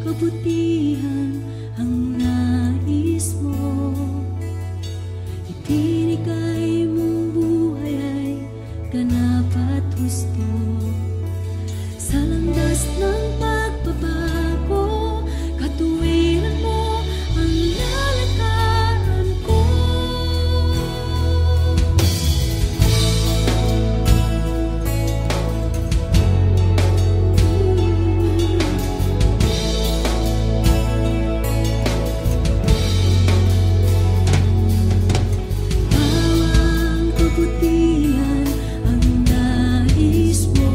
Kabutihan ang nais mo, itinikay mong buhay ay ganap at husto. Sa landas ng pagbabago, katuwiran mo ang lalakaran ko. Kabutihan ang nais mo,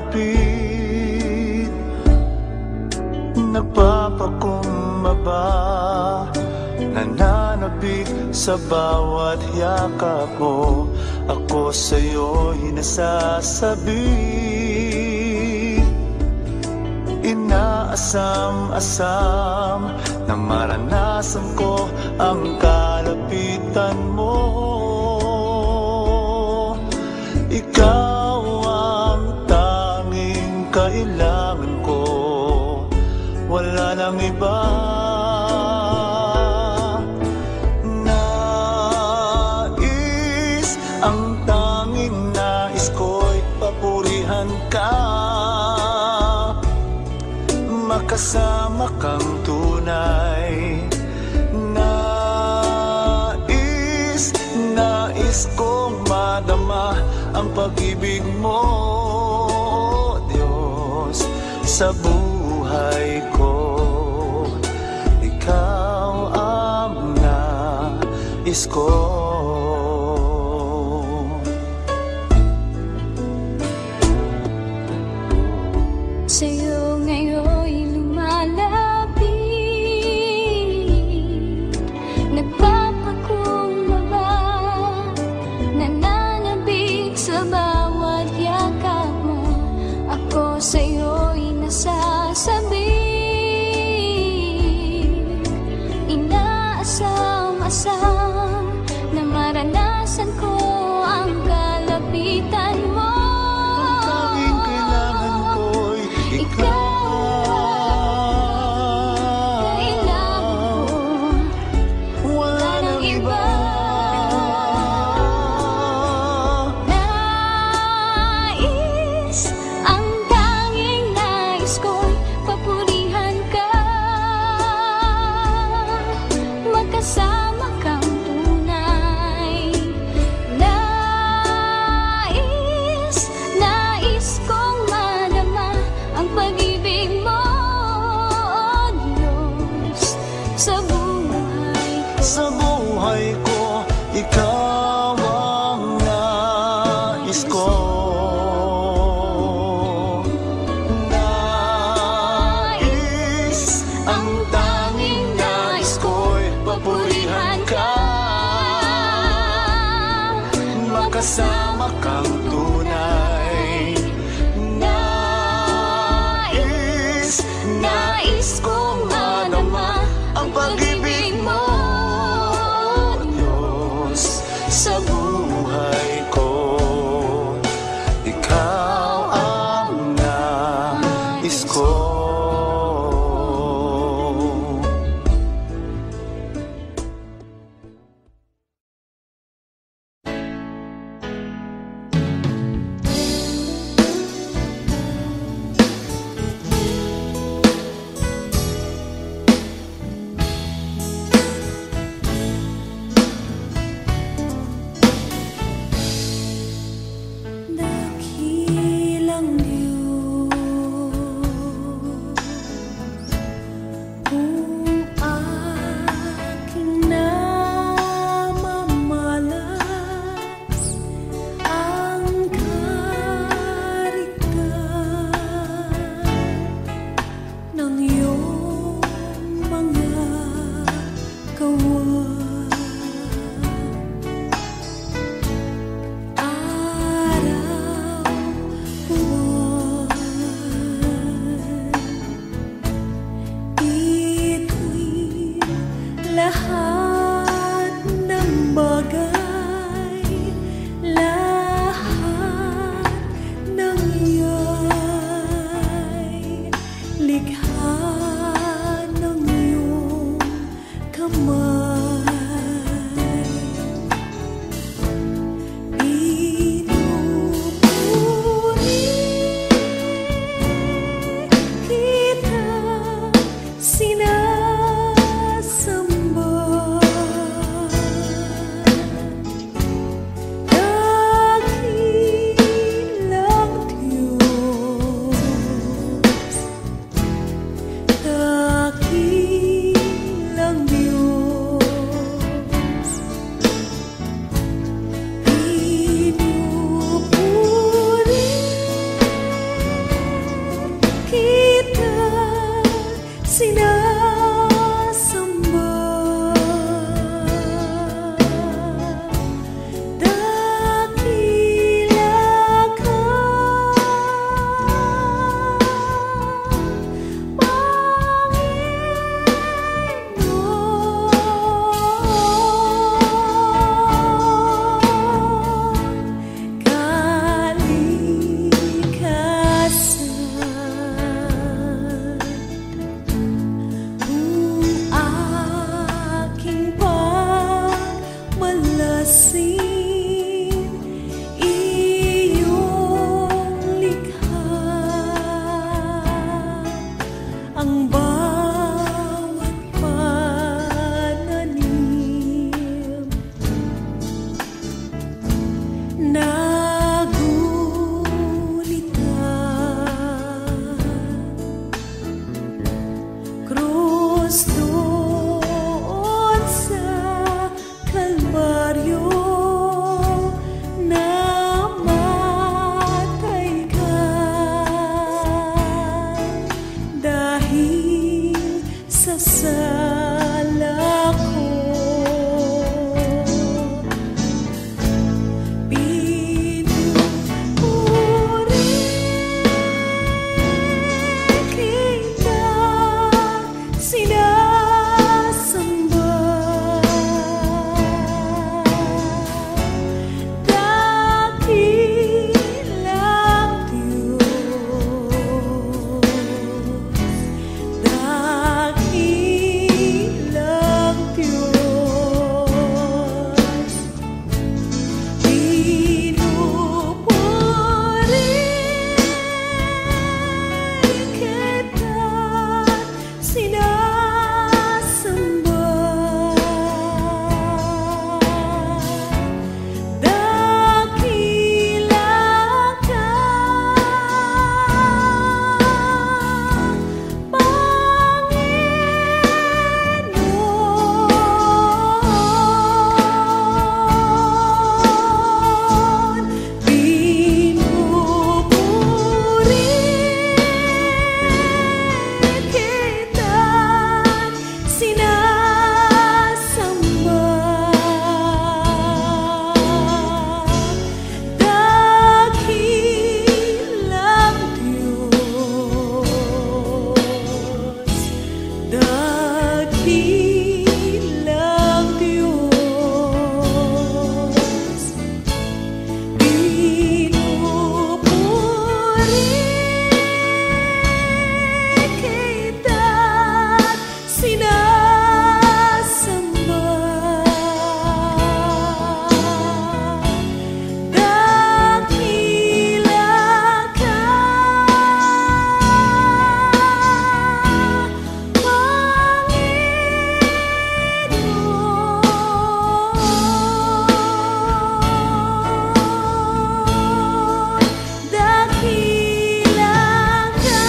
palapit, nagpapakumbaba, nananabik sa bawat yakap mo. Ako sa'yo'y nasasabi, inaasam-asam na maranasan ko ang kalapitan mo. Ikaw ang tanging kailangan ko, wala nang iba. Ang tanging nais ko'y papurihan ka, makasama kang tunay. Nais kong madama ang pag-ibig mo, Diyos, sa buhay ko. Ikaw ang nais ko. Sa'yo ngayon'y lumalapit, nagpapakumbaba, nananabik sa bawat yakap mo. Ako sa'yo'y nasasabi, inaasam-asam na maranasan ko ang kalapitan mo. Sa buhay ko, ikaw ang nais ko. Nais, ang tanging nais ko'y papurihan ka, makasama kang tunay. Nais kong madama ang pag-ibig mo, sa buhay ko. Ikaw ang nais ko. Dakilang Diyos. ang bawat pananim. Nagulita krus doon sa Kalbaryo, namatay ka dahil sa sala ko. Pinupuri kita, sinasamba, dakilang Diyos, dakilang Diyos. Pinupuri kita, sinasamba, dakila ka, Panginoon. Pinupuri kita, sinasamba, dakilang Diyos, dakilang Diyos. Pinupuri kita, sinasamba, dakila ka, Panginoon. Dakilang ka,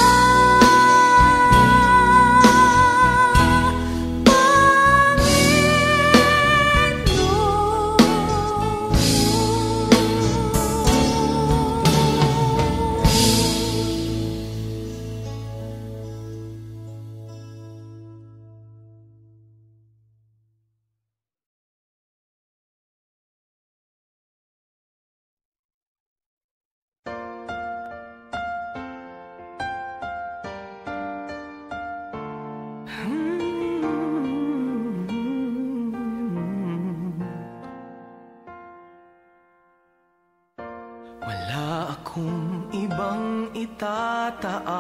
Wala akong ibang itataas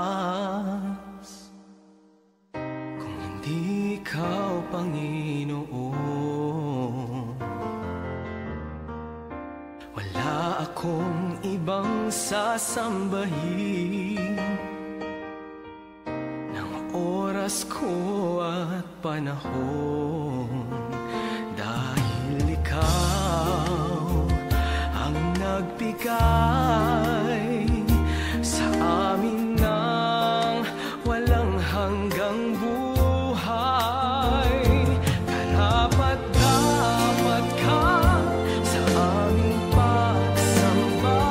kung hindi ikaw, Panginoon. Wala akong ibang sasambahin ng oras ko at panahon, dahil ikaw ang nagbigay sa amin ng walang hanggang buhay. Karapat-dapat ka sa aming pagsamba,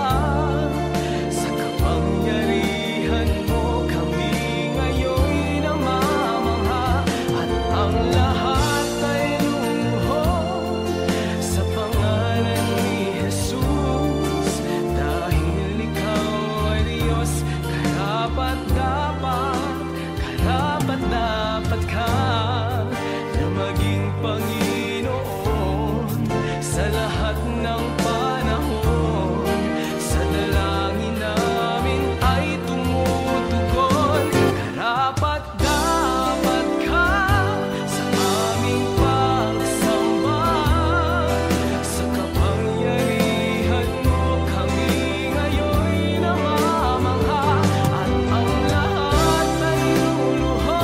sa kapangyarihan mo kami ngayon'y namamangha, at ang lahat ay lumuhod sa pangalan ni Jesus, dahil ikaw ay Diyos. Karapat-dapat ka na maging Panginoon sa lahat ng panahon. Sa dalangin namin ay tumutugon. Karapat-dapat ka sa aming pagsamba, sa kapangyarihan mo kami ngayon'y namamangha, at ang lahat ay luluhod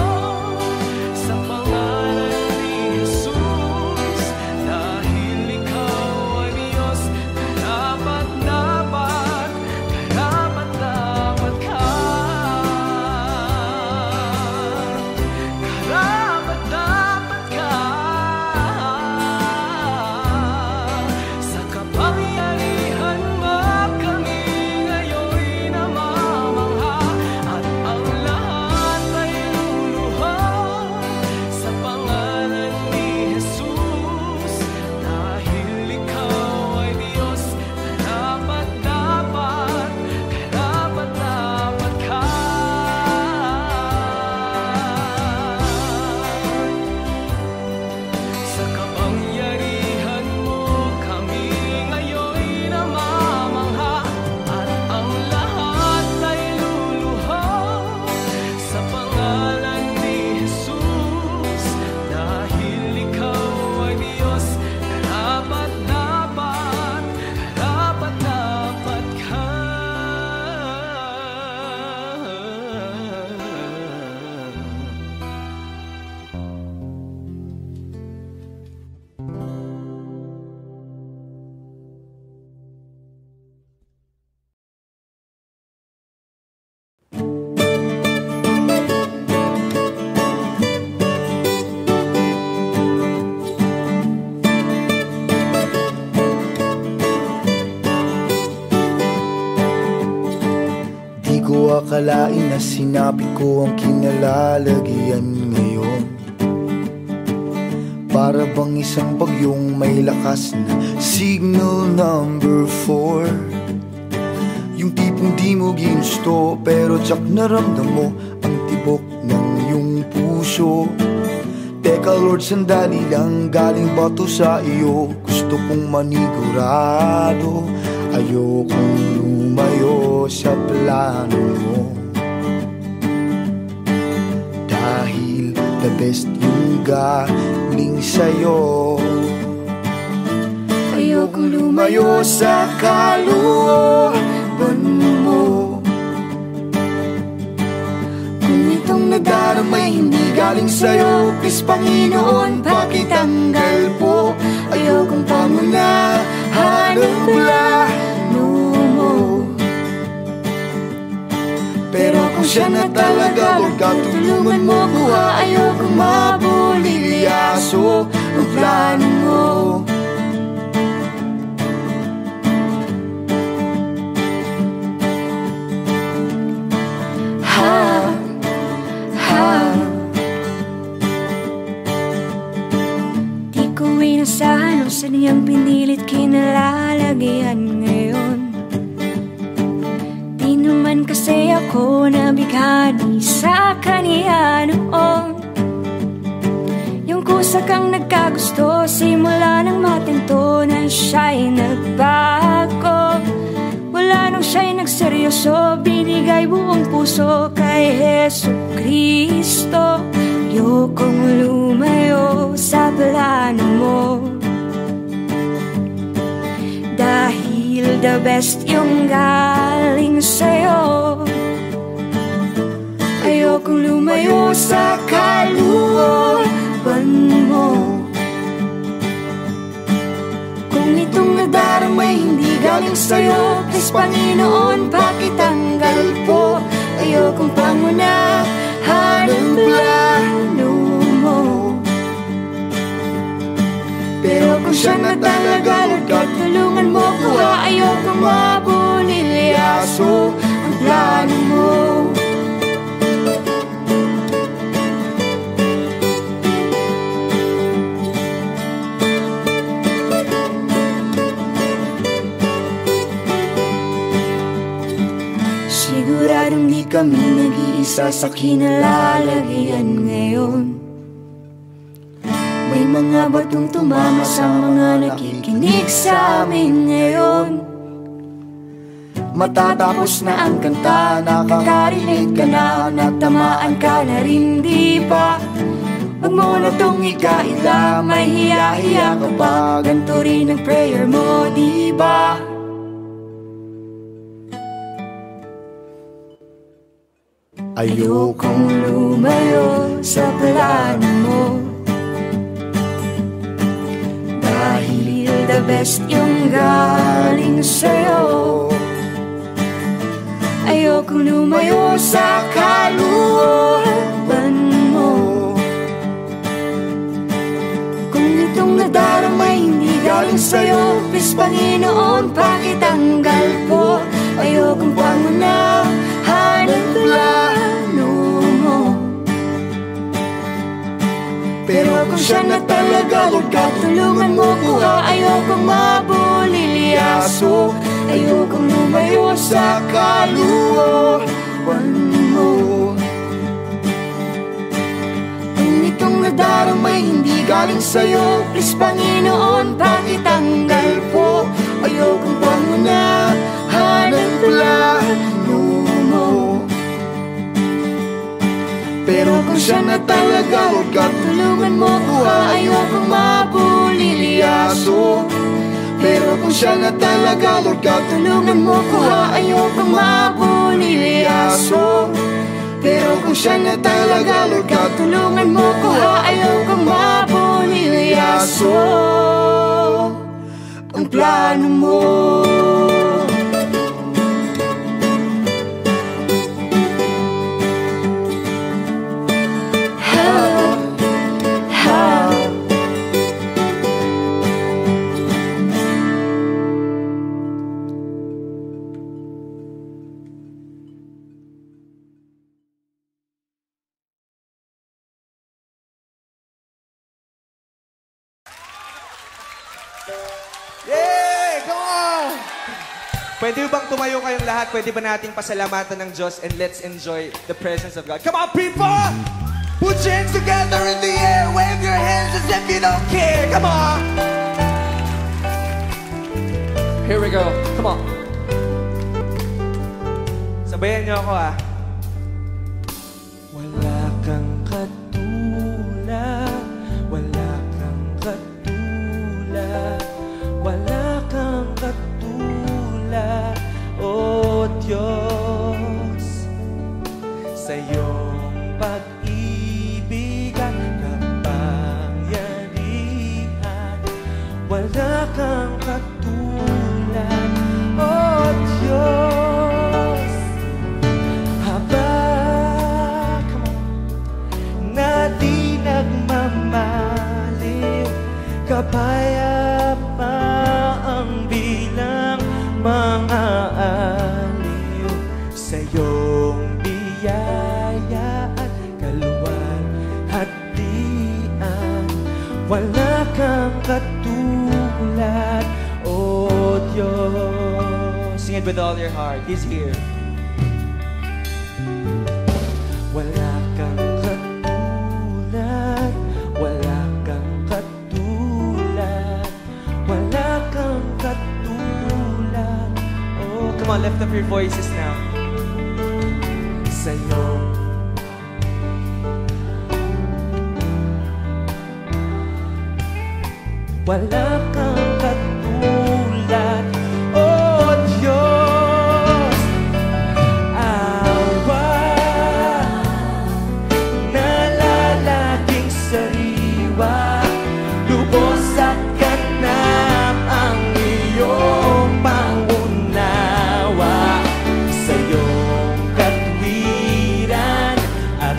Sinapit ko ang kinalalagyan ngayon. Para bang isang bagyong may lakas na signal number 4. Yung tipong di mo ginusto pero tsak naramdam mo ang tibok ng iyong puso. Teka Lord, sandali lang, galing ba to sa iyo? Gusto kong manigurado, ayokong lumayo sa plano mo. Dahil the best yung galing sa'yo. Ayokong lumayo sa kalooban mo. Kung itong nadaramay hindi galing sa'yo, please Panginoon, pakitanggal po. Ayokong pangunahan ang plano mo. Pero kung siya na talaga, Lord God, tulungan mo ko ha. Ayokong mabulilyaso ang plano mo. Di ko inasahan ang saniyang pinilit kinalalagyan ngayon. Di naman kasi ako nabighani sa kaniya noon. Yung kusa kang nagkagusto, simula nang matinto na siya'y nagbago. Wala nang siya'y nagseryoso, binigay buong puso kay Jesucristo. Ayokong lumayo sa plano mo. Dahil the best yung galing sa'yo. Ayokong lumayo sa kalooban mo. Kung itong nadaramay hindi galing sa'yo, please Panginoon, pakitanggal po. Ayokong pangunahan ang plano mo. Pero kung siya na talaga, Lord God, tulungan mo ko ha. Ayokong mabulilyaso ang plano mo. Siguradong di kami nag-iisa sa kinalalagyan ngayon. May mga batong tumama sa mga nakikinig sa amin ngayon. Matatapos na ang kanta, nakakarinig ka na, natamaan ka na rin, di ba? Huwag mo na tong ikaila, may hiya-hiya ka pa, ganito rin ang prayer mo, di ba? Ayokong lumayo sa plano mo. Dahil the best yung galing sa'yo. Ayokong lumayo sa kalooban mo. Kung itong nadaramay hindi galing sa'yo, please Panginoon, pakitanggal po. Ayokong pangunahan ang plano mo. Pero kung siya na talaga, Lord God, tulungan mo ko ha. Ayokong mabulilyaso, ayokong lumayo sa kalooban mo. Kung itong nadaramay hindi galing sa'yo, please Panginoon, pakitanggal po. Ayokong pangunahan ang plano mo. Pero kung siya na talaga, Lord God, tulungan mo ko ha. Ayokong mabulilyaso. Pero kung siya na talaga, Lord God, tulungan mo ko ha. Ayokong mabulilyaso. Pero kung siya na talaga, Lord God, tulungan mo ko ha. Ayokong mabulilyaso ang plano mo. Yay! Come on! Pwede bang tumayo kayong lahat? Pwede ba nating pasalamatan ng Diyos and let's enjoy the presence of God? Come on, people! Put your hands together in the air. Wave your hands as if you don't care. Come on! Here we go. Come on. Sabayan niyo ako, ah. Wala kang katulad, wala kang katulad, wala kang katulad, O Diyos. Sa iyong pag-ibig at kapangyarihan, wala kang katulad, O Diyos. Habang na di nagmamaliw, kapayapa ang bilang mga aliw. Sa iyong biyaya at kaluwalhatian, wala kang katulad, O Diyos. Sing it with all your heart. He's here. Wala kang katulad, wala kang katulad, wala kang katulad. Oh, come on, lift up your voices now. Sa'yo. Wala kang katulad, oh Diyos. Awa nalalaging sariwa, lubos at ganap ang iyong pangunawa. Sa iyong katwiran at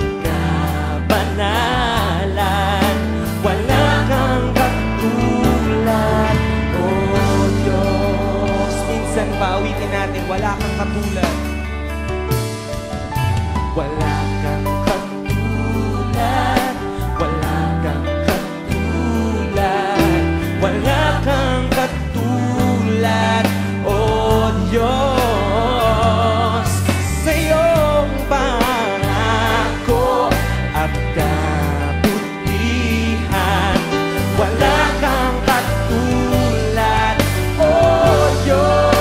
kabanalan, wala kang katulad, oh Diyos. Minsan pauwitin natin, wala kang katulad. Wala kang katulad, wala kang katulad, wala kang katulad, oh Diyos. Sa iyong pangako at kabutihan, wala kang katulad, oh Diyos.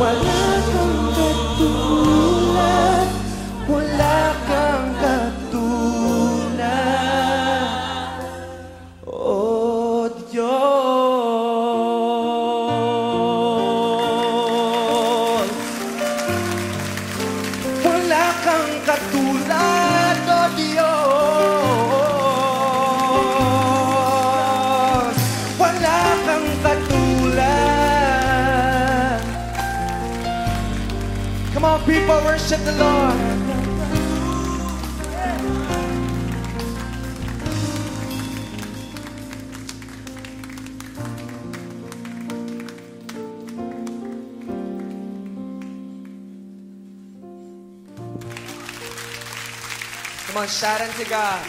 Wala kang katulad, wala kang katulad, oh Diyos. Wala kang katulad, oh Diyos. Wala kang katulad. Come on, people, worship the Lord. Come on, shout unto God.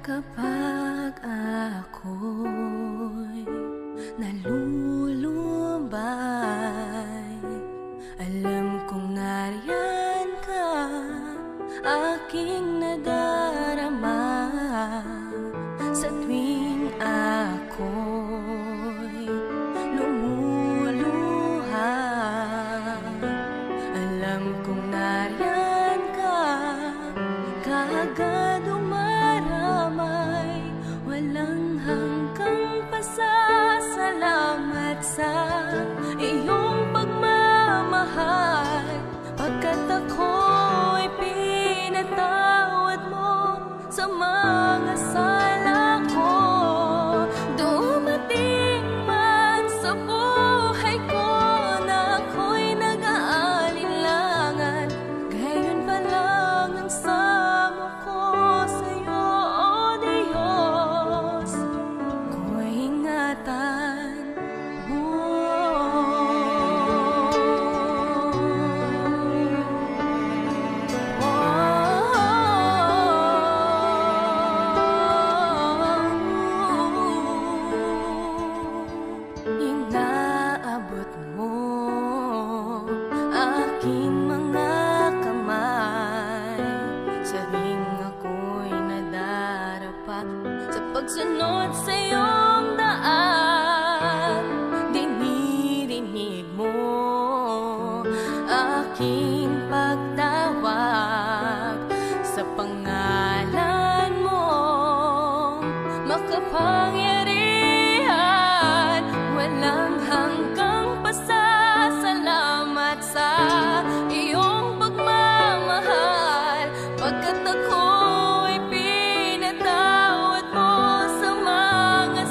Kapag ako'y nalulumbay, alam kong nariyan ka, aking nadarama. Sa tuwing ako'y lumuluha, alam kong nariyan ka, kaagad umaramay. Walang hanggang pasasalamat sa iyong pagmamahal, pagkat ako'y pinatawad mo sa mga sala ko. Dumating man sa buhay ko na ako'y nag-aalinlangan, gayon pa lang ang samo ko sa'yo, O Diyos, ko'y ingatan mo. Inaabot mo aking mga kamay, sabing ako'y nadarapa sa pagsunod sa iyong daan. Dinirinig mo aking pagtawag sa pangalan mo, makapangyarihan. Walang hanggang pasasalamat sa iyong pagmamahal, pagkat ako'y pinatawad mo sa mga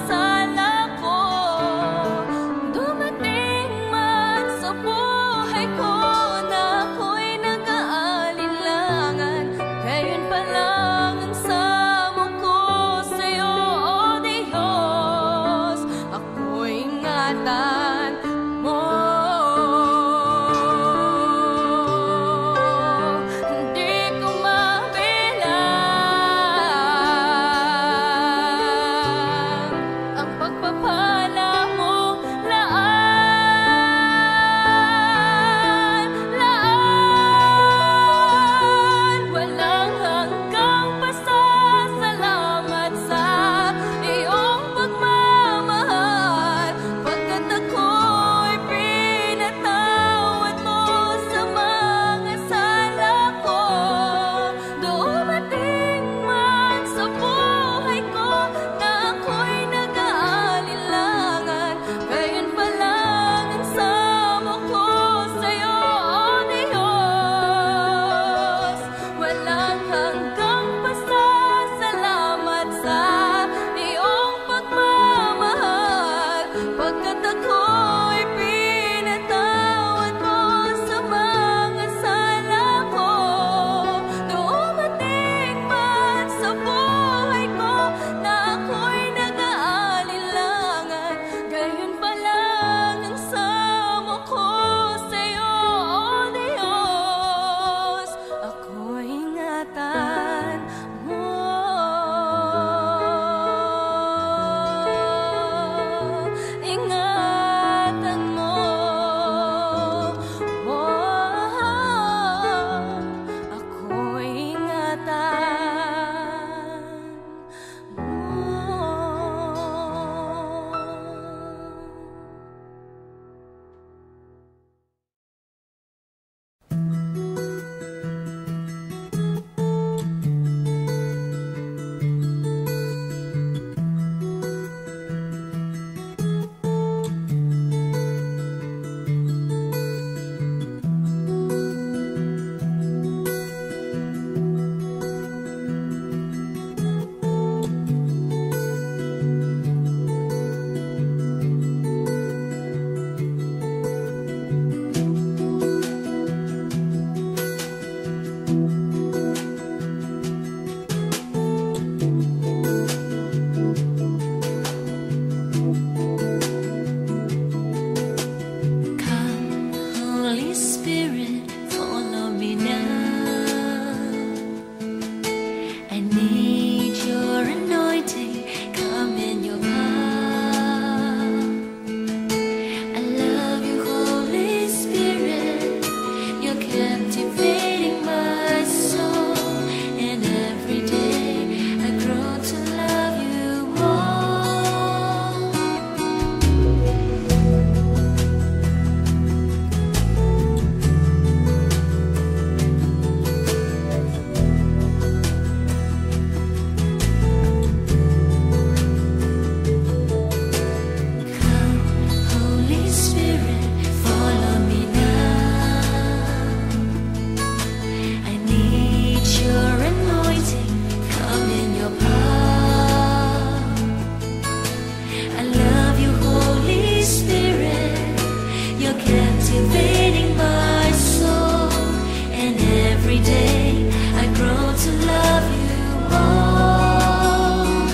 captivating my soul. And every day I grow to love you more.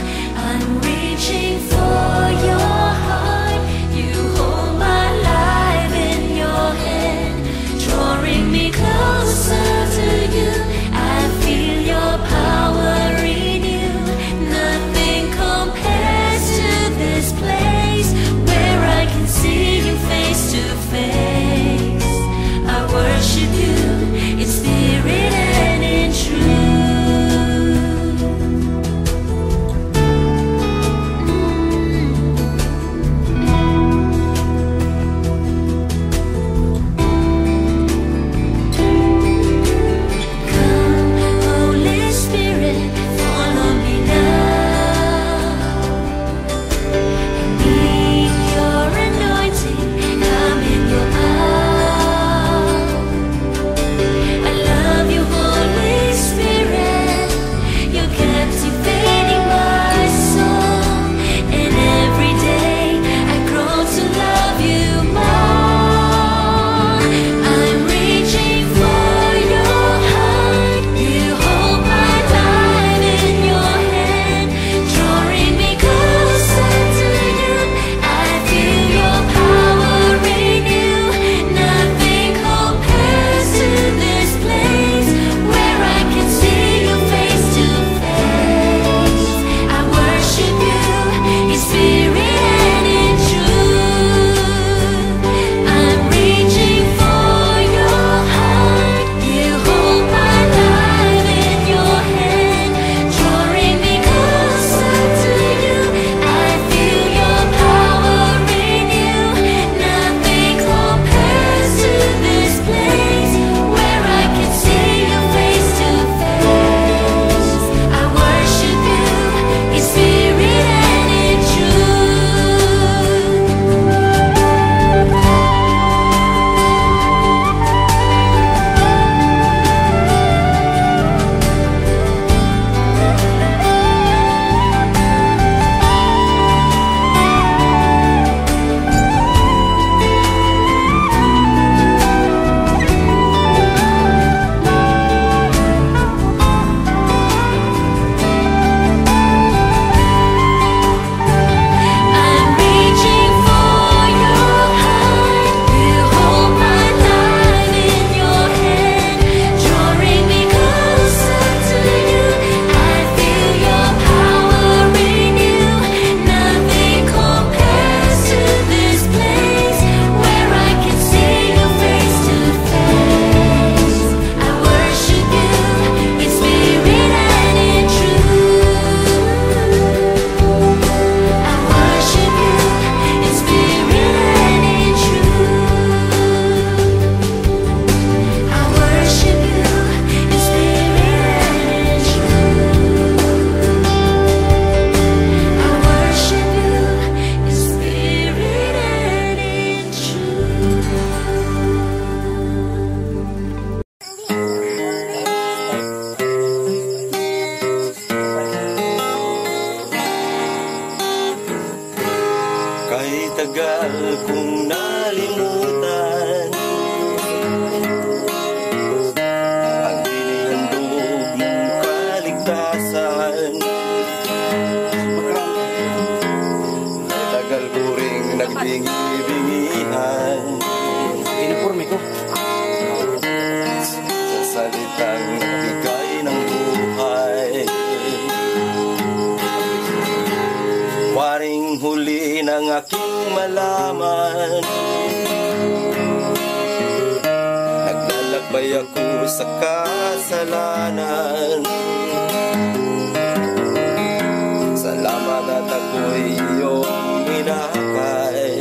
I'm reaching for your heart. You hold my life in your hand, drawing me closer to you. I feel your power in you. Nothing compares to this place where I can see you face to face. I worship you in spirit and in truth. Come, Holy Spirit, follow me now. Need your anointing, come in your power. I love you, Holy Spirit. You're captivating my soul. And every day I grow to love you more. I'm reaching for your heart. You hold my life in your hand, drawing me closer to you. I feel your power in you. Nothing compares to this place where I can see you face to face. I worship you in spirit and in truth. I'm reaching for your heart. You hold my life in your hand, drawing me closer to you. I feel your power in you. Nothing compares to this place where I can see you face to face. I worship you in spirit and in truth. I'm reaching for your heart. You hold my life in your hand, drawing me closer to you. I feel your power in you. Nothing compares to this place where I can see you face to face. I worship you in spirit and in truth. I worship you in spirit and in truth. I worship you in spirit and in truth. I worship you in spirit and in Kahit tagal kong nalimutan ang tinihandog mong kaligtasan. Kahit tagal ko ring nagbingi-bingihan Uniforme ko. sa salitang nagbigay ng buhay. Waring huli ng aking malaman, naglalakbay ako sa kasalanan. Salamat at ako'y iyong minahakay,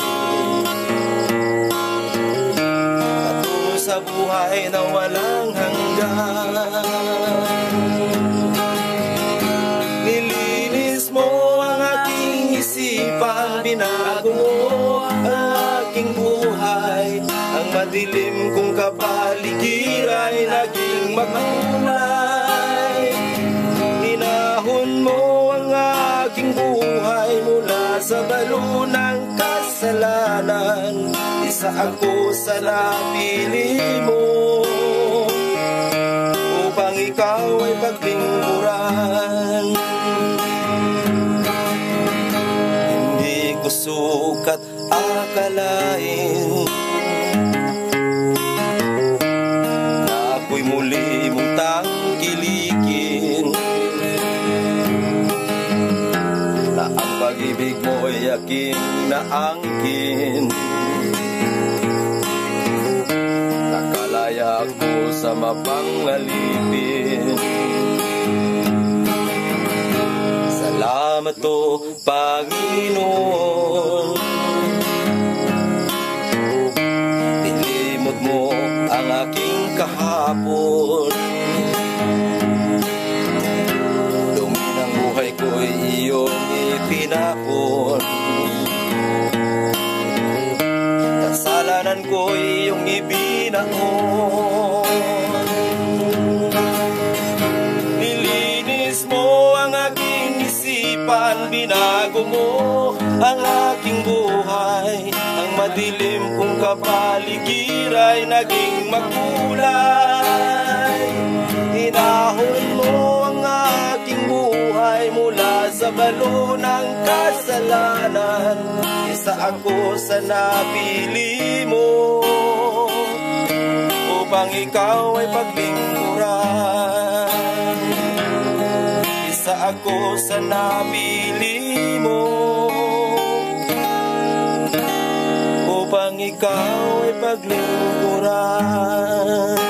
patungo sa buhay na walang hanggan. Nilinis mo ang aking isipan, binago mo ang aking buhay. Ang madilim kong kapaligiran ay naging magkulay. Hinahon mo ang aking buhay mula sa balunang kas kasalanan, isa ako sa napili mo, upang ikaw ay paglingkuran. Hindi ko sukat akalain na ako'y muli mong tangkilikin, na ang pag-ibig mo'y aking naangkin. Nakalaya ako sa mapangalipin. Salamat o Panginoon, nilimot mo ang aking kahapon. Dumi ng buhay ko'y iyong ipinapon. Kasalanan ko'y iyong ibinaon. Nilinis mo ang aking isipan, binago mo ang aking buhay. Ang madilim kong kapaligiran ay naging makulay. Hinahon mo ang aking buhay mula sa balo ng kasalanan. Isa ako sa napili mo, upang ikaw ay paglingkuran. Isa ako sa napili mo, upang ikaw ay paglingkuran.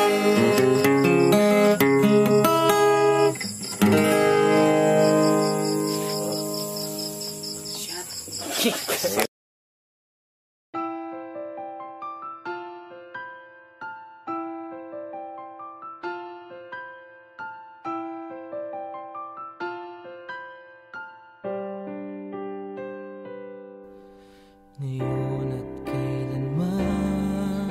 Ngayon at kailanman,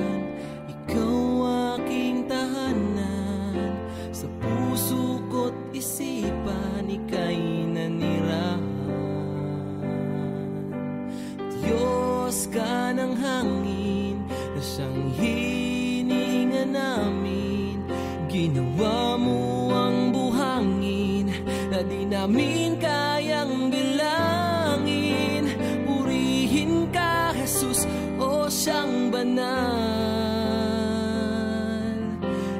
ikaw aking tahanan. Sa puso ko't isipan, ika'y nanirahan. Diyos ka ng hangin, na siyang hininga namin. Ginawa mo ang buhangin, na di namin kayang bilangin. Purihin ka, Jesus, o siyang banal.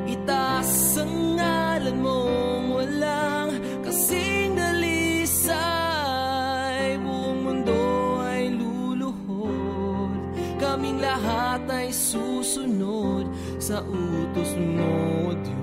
Itaas ang ngalan mong walang kasing dalisay. Buong mundo ay luluhod, kaming lahat ay susunod sa utos mo, Diyos.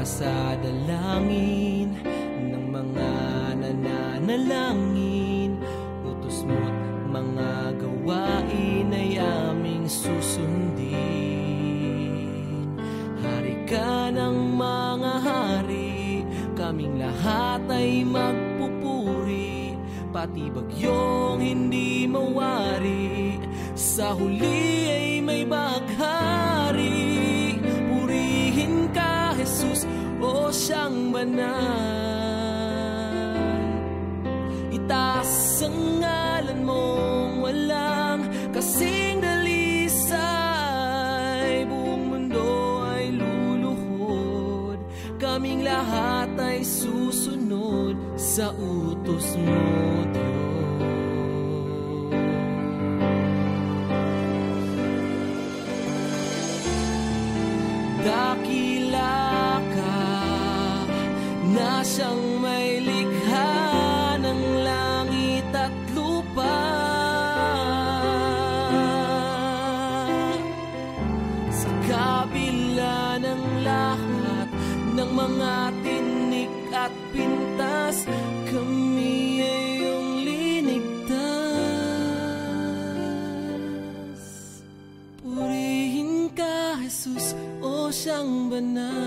Sa dalangin ng mga nananalangin, utos mo't mga gawain ay aming susundin. Hari ka ng mga hari, kaming lahat ay magpupuri. Pati bagyong hindi mawari, sa huli ay may baghari. Purihin ka, Jesus, o siyang banal. Itaas ang ngalan mong walang kasing dalisay. Buong mundo ay luluhod, kaming lahat ay susunod sa utos mo, Diyos. Dakila ka na siyang may likha ng langit at lupa. Sa kabila ng lahat ng mga tinik at pintas, kami ay iyong linigtas. Purihin ka, Jesus, o siyang banal.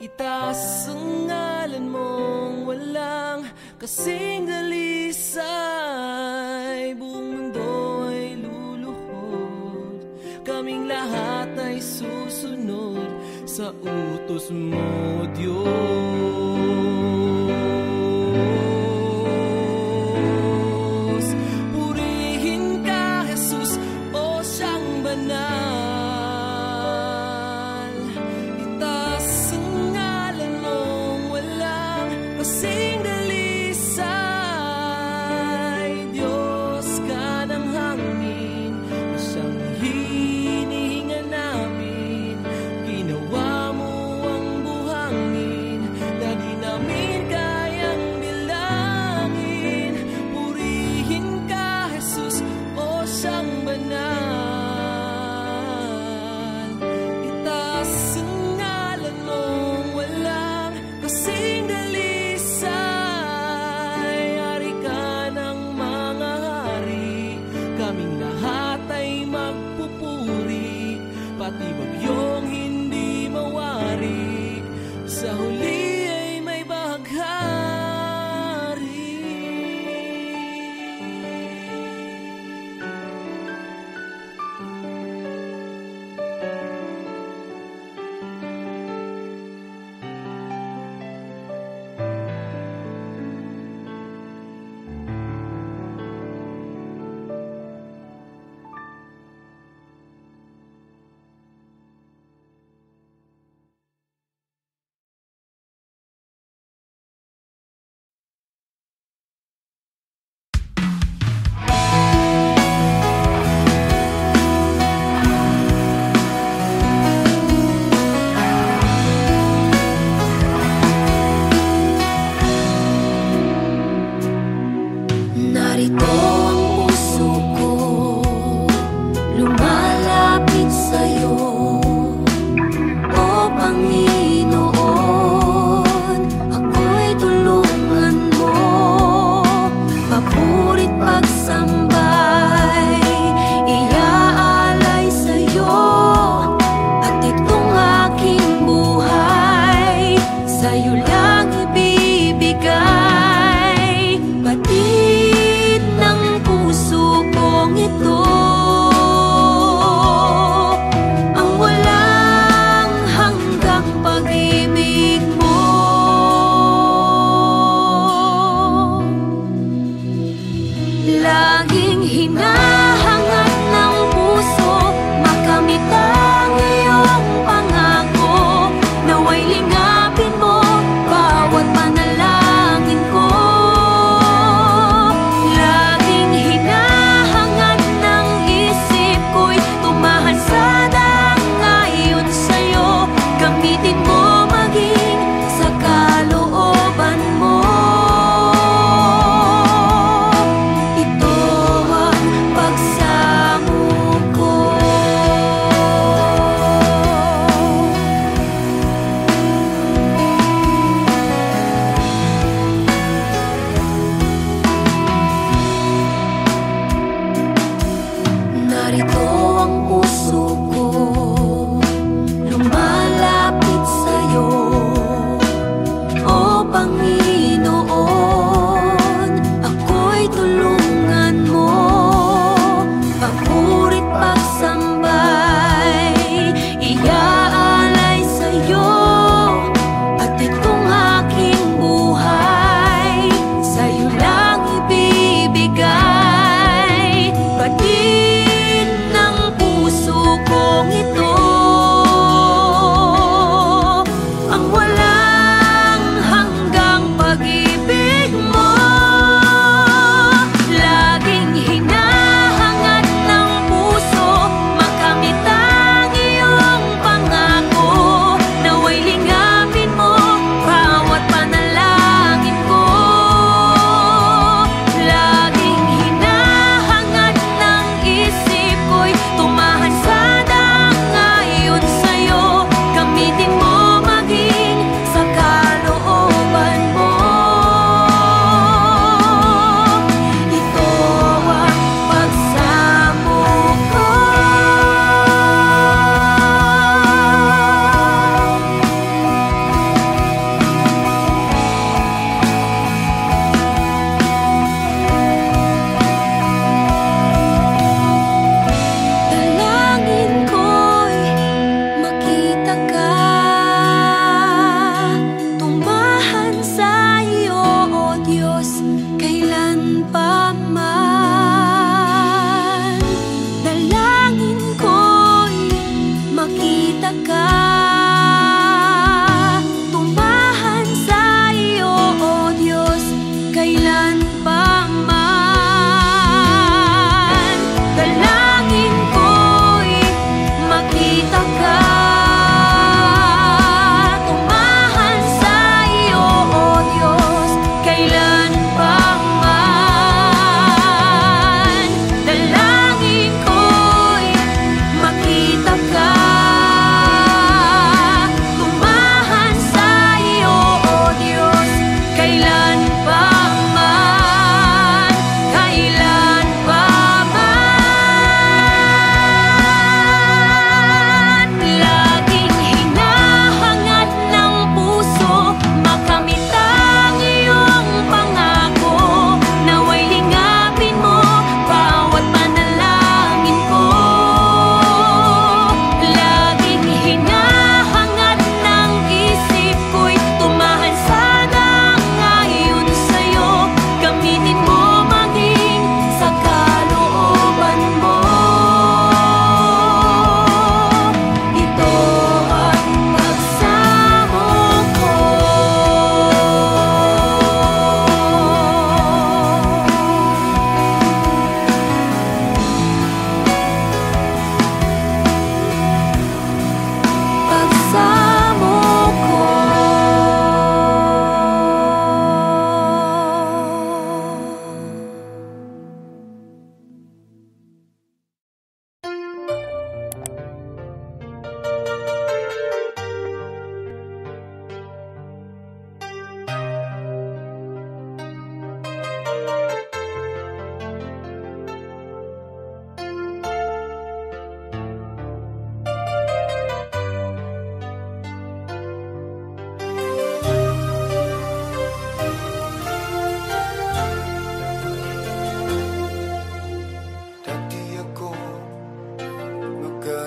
Itaas ang ngalan mong walang kasing dalisay, buong mundo ay luluhod, kaming lahat ay susunod sa utos mo, Diyos. Purihin ka, Jesus, o siyang banal. Itaas ang ngalan mong walang kasing dalisay. Diyos ka ng hangin, siyang hinihinga namin. Ginawa mo ang buhangin, na di namin kayang bilangin. Purihin ka, Jesus, o siyang banal. Itaas ang ngalan mong walang kasing dalisay. Hari ka ng mga hari, kaming lahat ay magpupuri, pati bagyong hindi mawari, sa huli ay may baghari. Narito ang puso ko, lumalapit sa'yo, o Panginoon. Ako'y tulungan mo, papurit pagsambay, iaalay sa'yo, at itong aking buhay, sa'yo lang ibibigay. Batid ng puso kong ito, ang walang hanggang pag-ibig mo. Laging hinahangad ng puso, makamit ang iyong pangako. Naway lingapin mo bawat panalangin ko. Laging hinahangad ng isip ko'y tumahal sa dangayon sa'yo. Gamitin mo maging sa kalooban mo. Ito ang pagsamo ko.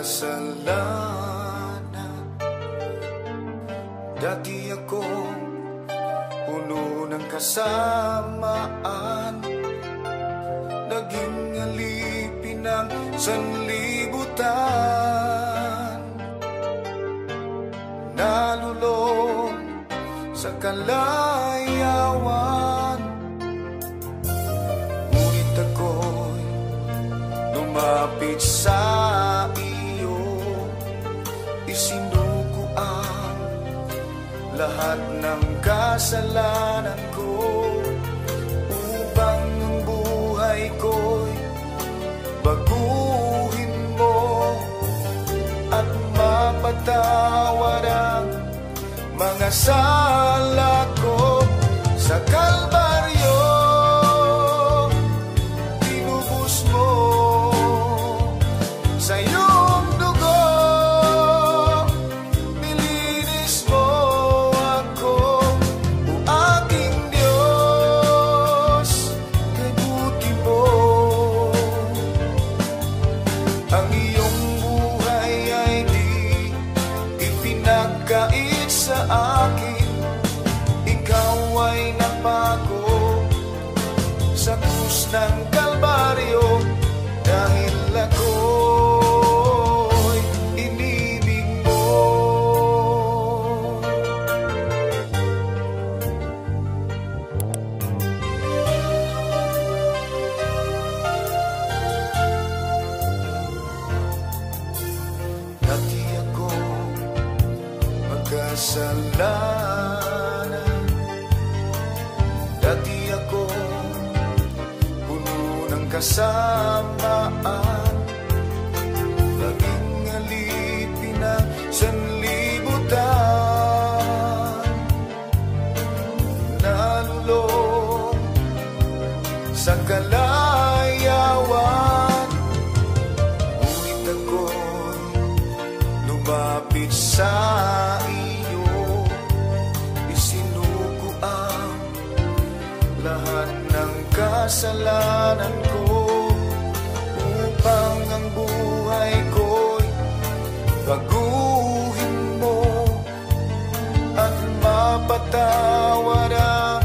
kasalanan. Dati akong puno ng kasamaan, naging alipin ng sanlibutan. Nalulong sa kalayawan, ngunit ako'y lumapit sa iyo. Isinuko ang lahat ng kasalanan ko, upang ang buhay ko'y baguhin mo at mapatawad ang mga sala ko. Sa Kalbaryo tinubos mo sa iyong dugo, nilinis mo ako, o aking Diyos, kay buti mo. Ang iyong buhay ay di ipinagkait sa akin, ikaw ay napako sa krus ng Kalbaryo, dahil ako'y inibig mo. Dati ako magkasalanan, dati ako puno ng kasamaan, naging alipin ng sanlibutan. Nalulong sa kalayawan, ngunit ako'y lumapit sa iyo. Isinuko ang lahat ng kasalanan ko, upang ang buhay ko'y baguhin mo at mapatawad ang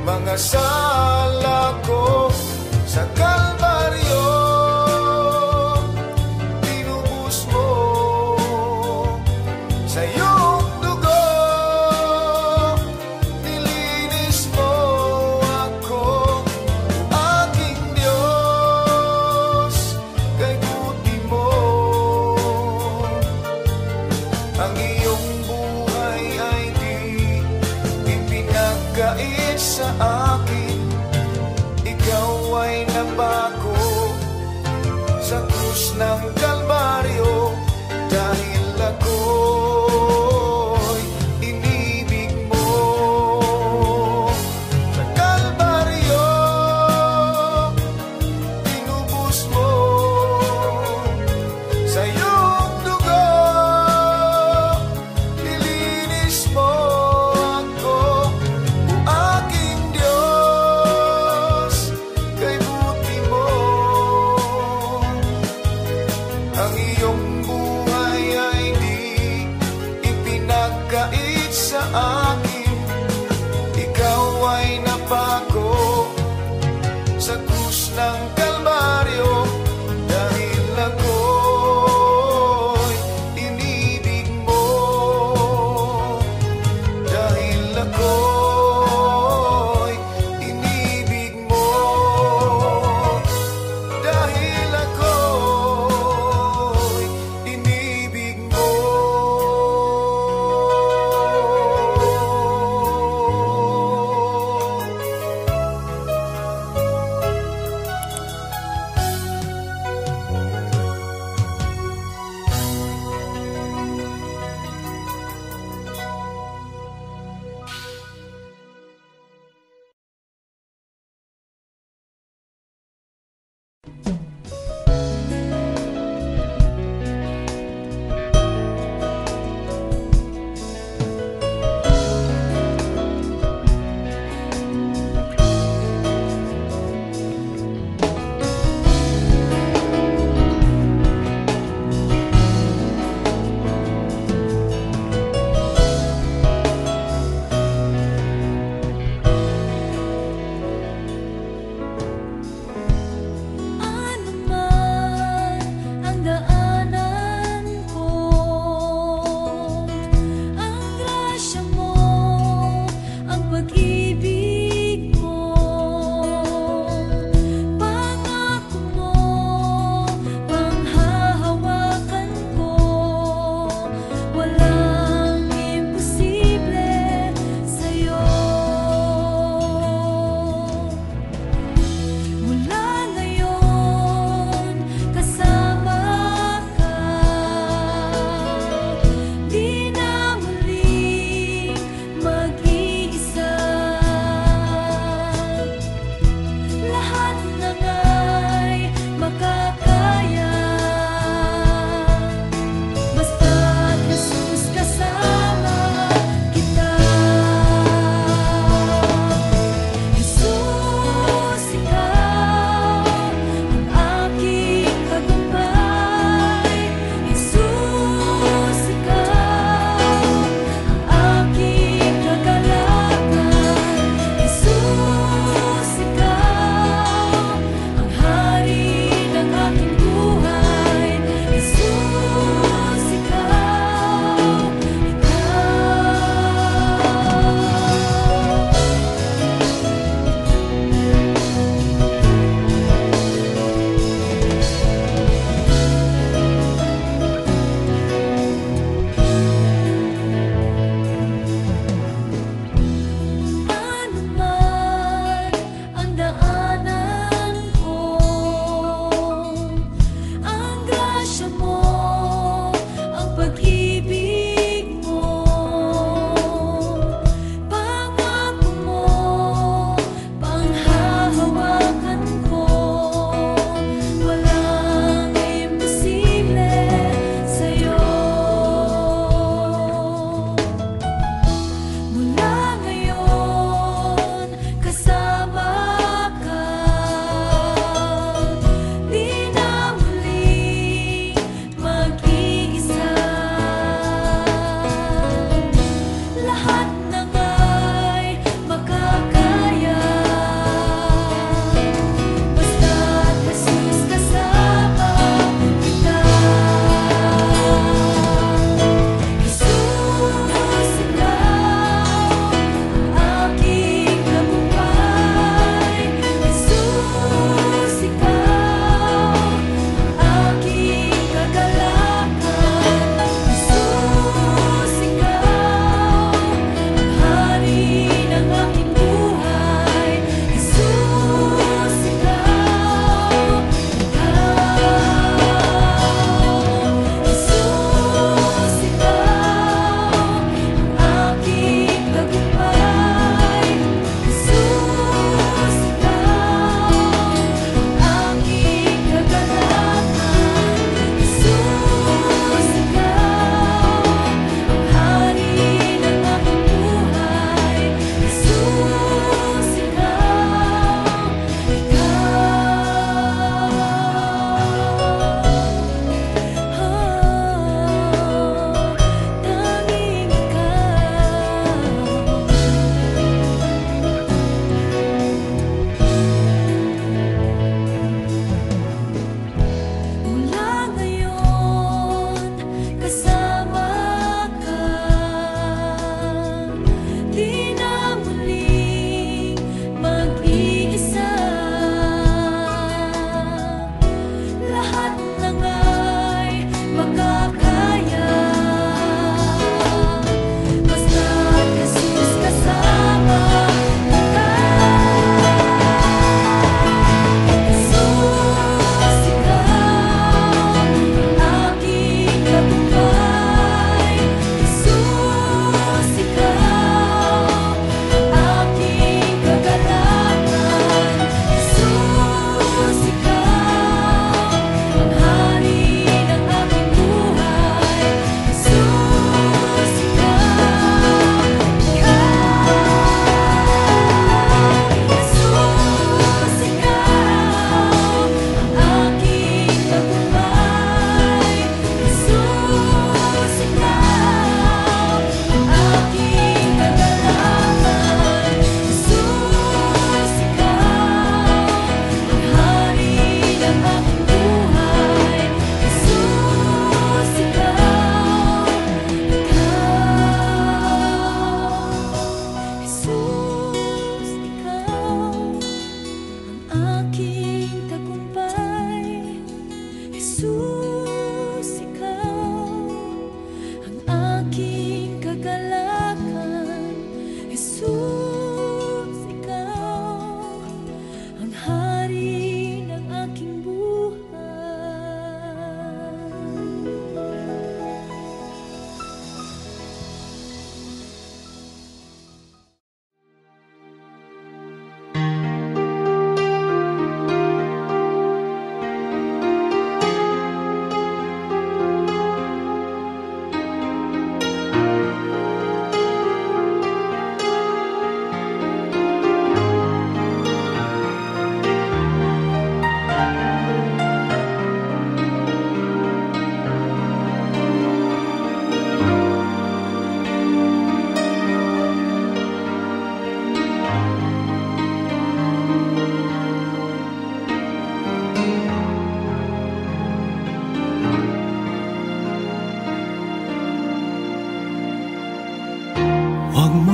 mga sala ko. Sa Kalbaryo tinubos mo sa iyong dugo, nilinis mo ako, aking Diyos, kay buti mo. Ang iyong buhay ay di ipinagkait sa akin, ikaw ay napako sa krus ng Kalbaryo, dahil ako'y inibig mo. Sa Kalbaryo tinubos mo sa iyong dugo, nilinis mo ako, o aking Diyos, kay buti mo. Ang iyong buhay ay di ipinagkait sa akin, ikaw ay napako sa krus ng Kalbaryo, dahil ako'y inibig mo. Dahil ako'y inibig mo. Dahil ako'y inibig mo.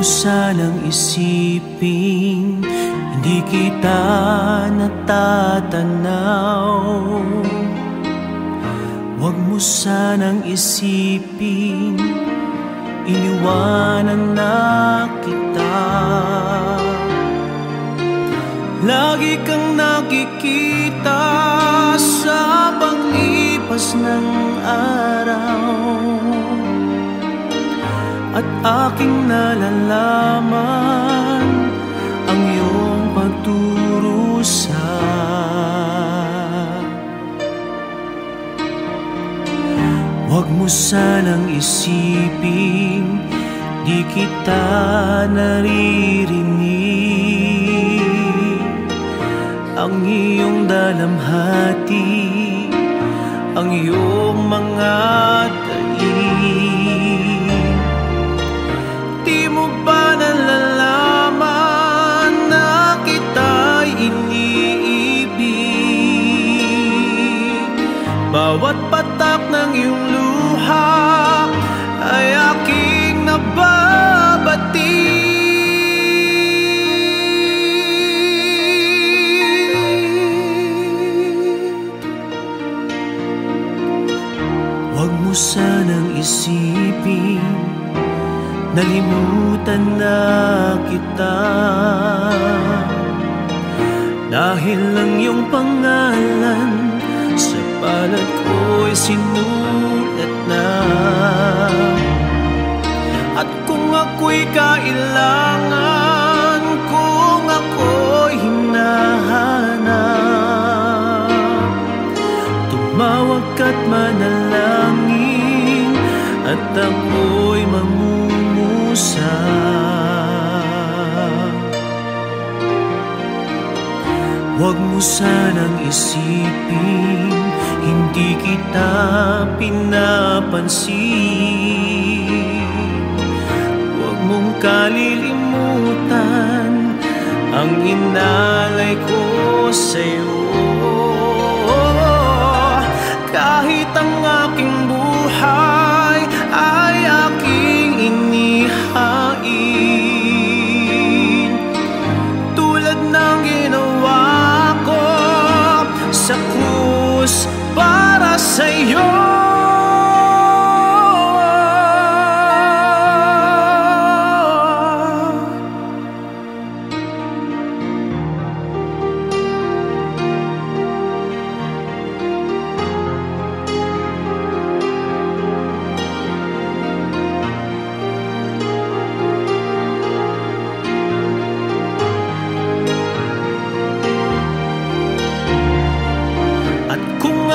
mo sanang isipin, hindi kita natatanaw. Huwag mo sanang isipin, iniwanan na kita. Lagi kang nakikita sa paglipas ng araw, at aking nalalaman ang iyong pagdurusa. Huwag mo sanang isipin, di kita naririnig. Ang iyong dalamhati, ang iyong mga taing. Di mo ba nalalaman na kita'y iniibig? Bawat patak ng iyong luha ay aking nababati. Huwag mo sanang isipin, nalimutan na kita. Dahil ang iyong pangalan sa palad ko'y sinulat na. At kung ako'y kailangan, kung ako'y hinahanap, tumawag ka't manalangin, at ako'y mangumusa. Huwag mo sanang isipin, hindi kita pinapansin. Huwag mong kalilimutan ang inalay ko sa'yo. Kahit ang aking buhay ay aking inihain, tulad ng ginawa ko sa krus para sa'yo.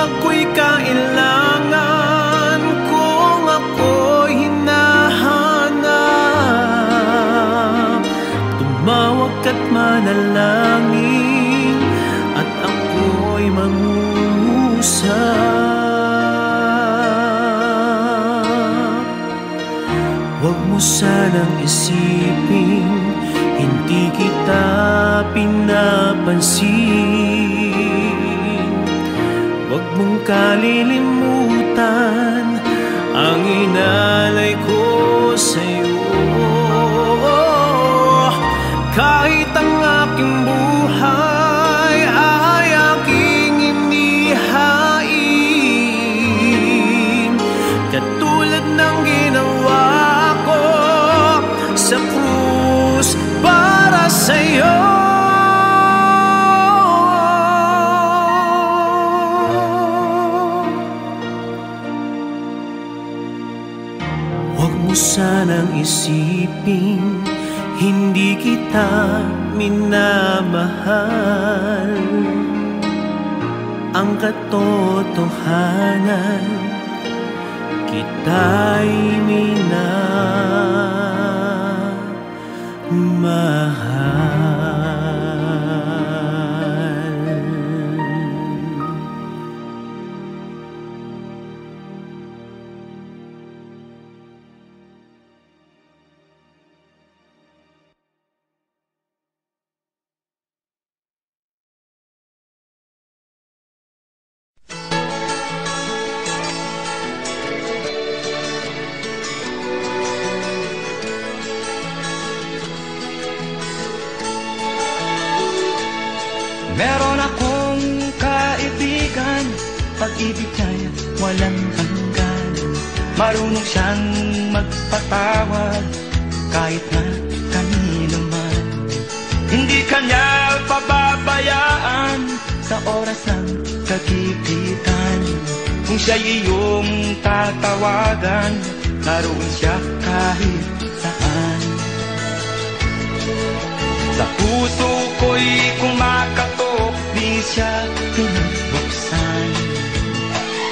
Ako'y kailangan, kung ako'y hinahanap, tumawag ka't manalangin, at ako'y mangusap. Huwag mo sanang isipin, hindi kita pinapansin. Huwag mong kalilimutan ang inalay ko sa'yo. Kahit ang aking buhay ay aking inihain, katulad ng ginawa ko sa krus para sa'yo. Sanang isipin, hindi kita minamahal. Ang katotohanan, kita'y minamahal. pag-ibig niya'y walang hanggan. Marunong siyang magpatawad kahit na kanino man. Hindi kanya pababayaan sa oras ng kagipitan. Kung siya'y iyong tatawagan, naroon siya kahit saan. Sa puso ko'y kumakatok, di siya pinabuksan.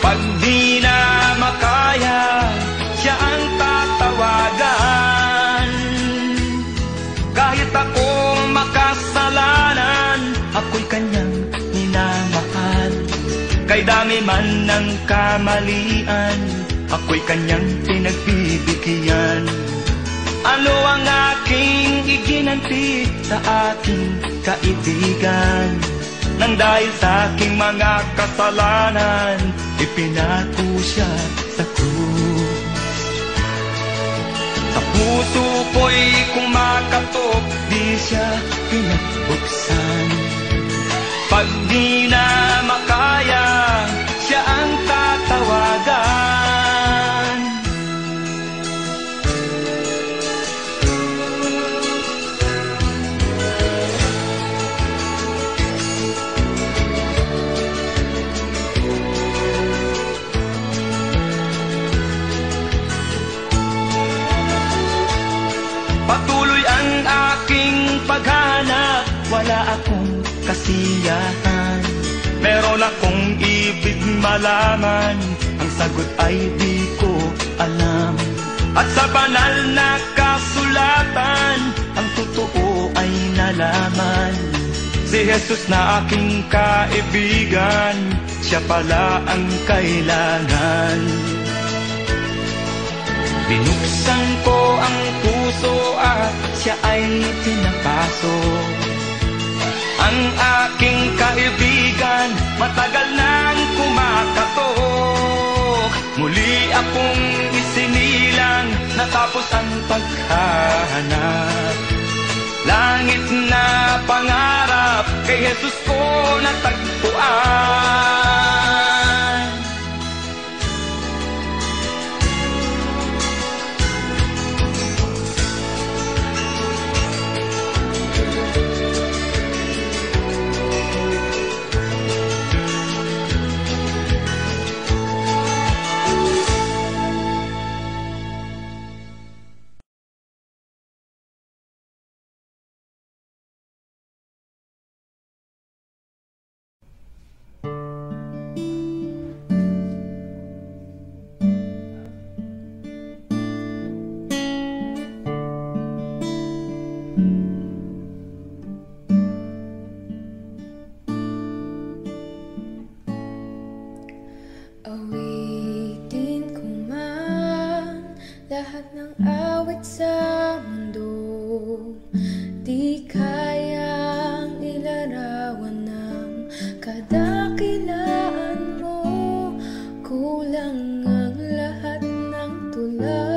Pag di na makaya, siya ang tatawagan. Kahit ako makasalanan, ako'y kanyang minamahal. Kay dami man ng kamalian, ako'y kanyang pinagbibigyan. Ano ang aking iginanti sa aking kaibigan? Nang dahil sa aking mga kasalanan, ipinako siya sa krus. Sa puso ko'y kumakatok, di siya pinagbuksan. Pag di na makaya, siya ang tatawagan. Patuloy ang aking paghanap, wala akong kasiyahan. Meron akong ibig malaman, ang sagot ay di ko alam. At sa banal na kasulatan, ang totoo ay nalaman. Si Jesus na aking kaibigan, siya pala ang kailangan. Binuksan ko ang puso at siya ay pinapasok. Ang aking kaibigan, matagal nang kumakatok. Muli akong isinilang, natapos ang paghahanap. Langit na pangarap, kay Jesus ko natagpuan. Awitin ko man lahat ng awit sa mundo, di kayang ilarawan ng kadakilaan mo. Kulang ang lahat ng tula,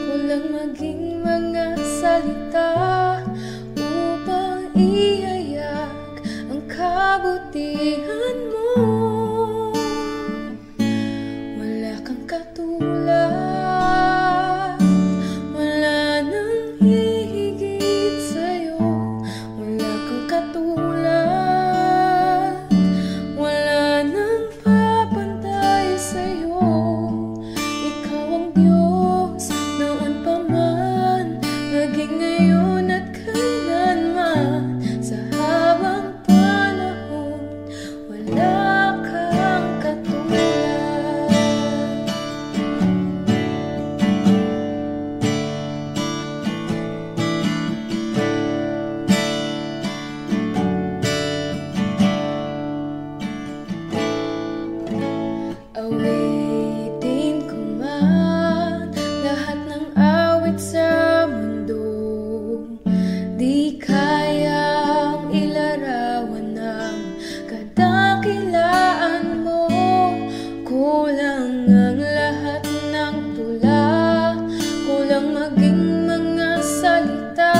kulang maging mga salita upang ihayag ang kabutihan mo. Katulad, wala nang hihigit sa'yo. Wala kang katulad, wala nang papantay sa'yo. Ikaw ang Diyos noon pa man, maging ngayon at kailanman. Sa habang panahon, wala kang katulad. Awitin ko man lahat ng awit sa mundo, di kayang ilarawan ng kadakilaan mo. Kulang ang lahat ng tula, kulang maging mga salita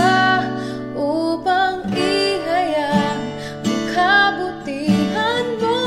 upang ihayag ang kabutihan mo.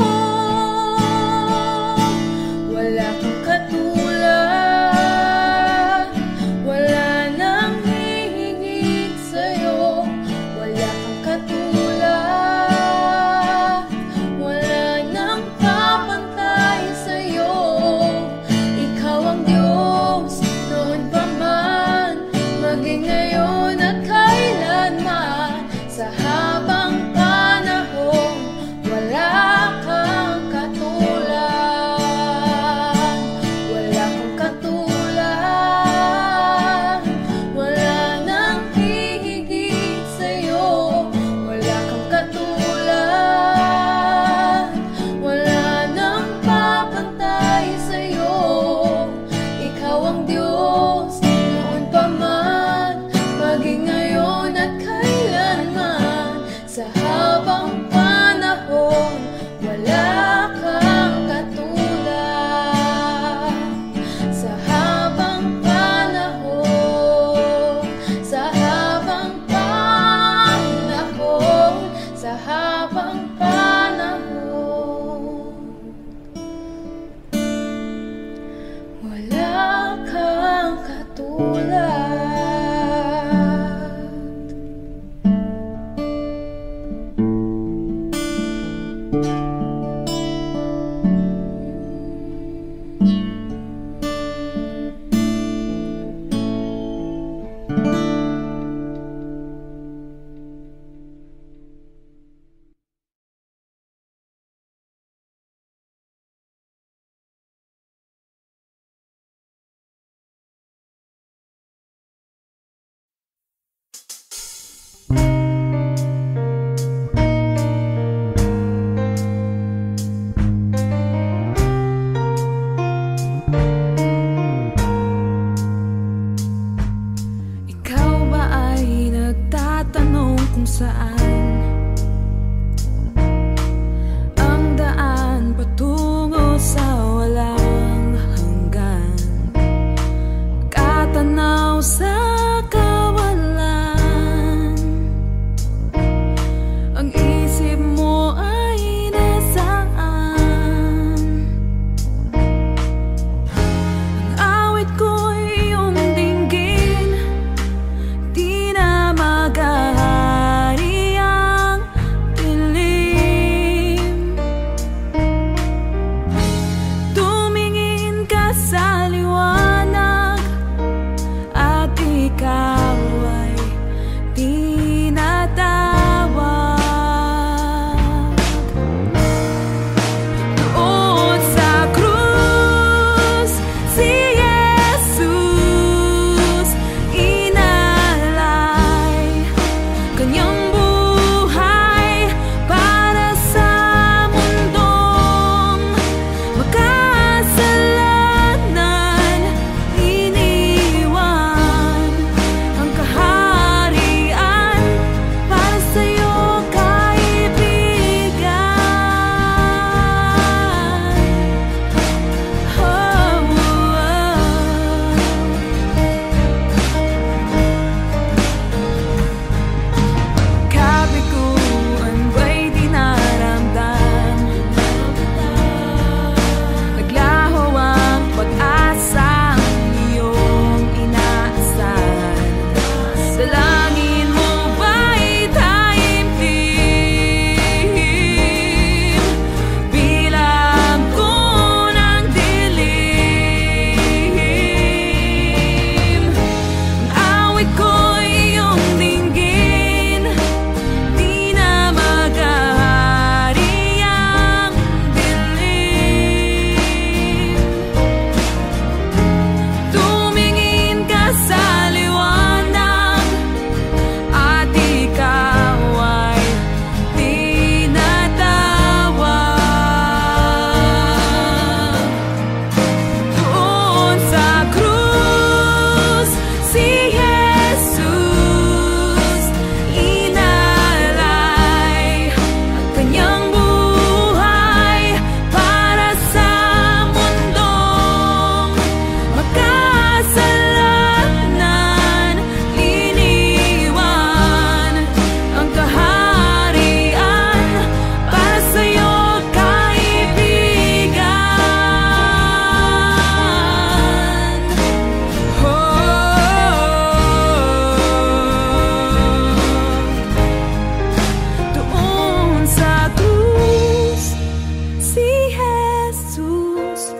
si Jesus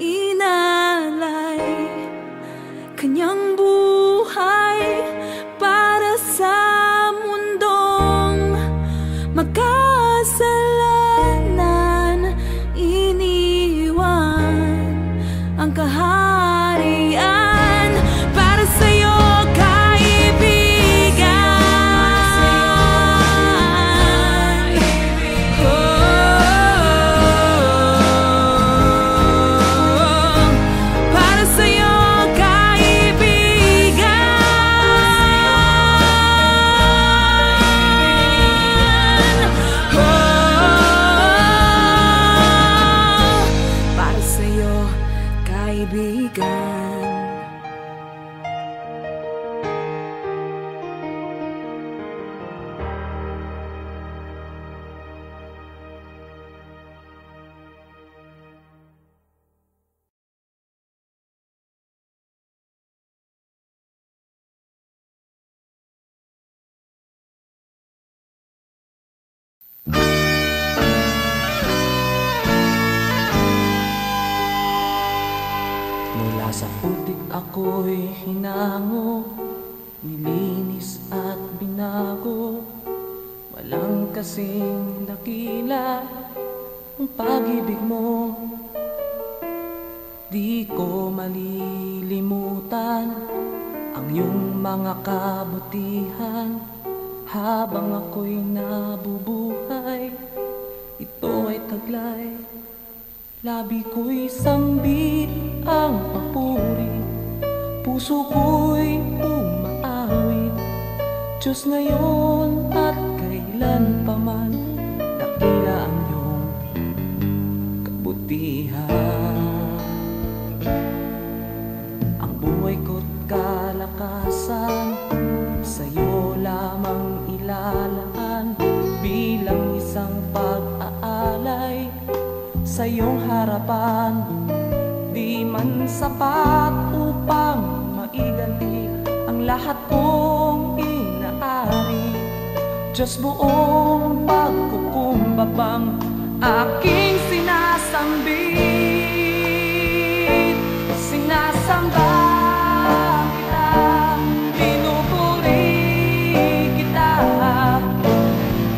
inalay kanyang buhay para sa mundong magkasalanan, iniwan ang kaharian para sa'yo, Mula sa putik ako'y hinango, nilinis at binago. Walang kasing dakila ang pag-ibig mo. Di ko malilimutan ang iyong mga kabutihan. Habang ako'y nabubuhay, ito ay taglay. Labi ko'y sambit ang papuri, puso ko'y umaawit. Diyos ngayon at kailan pa man, dakila ang iyong kabutihan. Ang buhay ko't kalakasan, sa'yo lamang ilalaan. Bilang isang pag-aalay sa iyong harapan, di man sapat upang maiganti ang lahat kong inaari. Diyos, buong pagkukumbabang aking sinasambit. Sinasamba kita, pinupuri kita,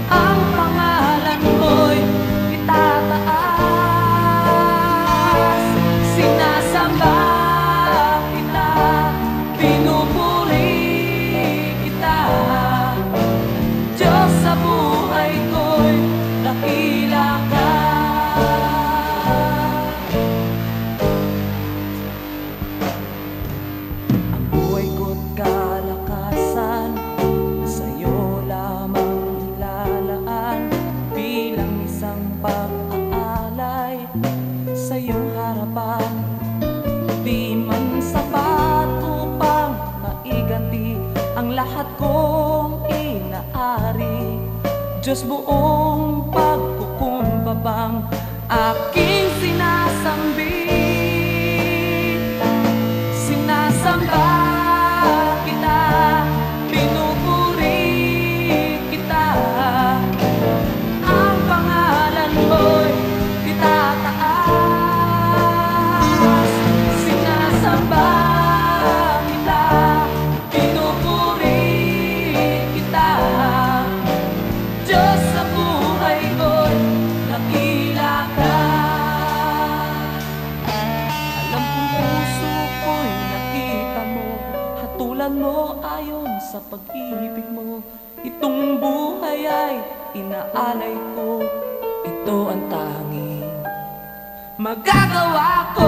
ang pangalan mo'y itataas. Sinasamba kita, pinupuri kita, Diyos, sa buhay ko'y dakila ka. Ang buhay ko't kalakasan, sa'yo lamang ilalaan. Bilang isang pag-aalay sa iyong harapan, di man sapat upang maiganti ang lahat kong inaari. Diyos, buong pagkukumbabang aking sinasambit. Sinasamba kita, pinupuri kita, ang pangalan mo'y itataas. Sinasamba kita, pinupuri kita, Diyos, sa buhay ko'y dakila ka. Alam kong puso ko'y nakita mo, hatulan mo ayon sa pag-ibig mo. Itong buhay ay inaalay ko, ito ang tanging magagawa ko.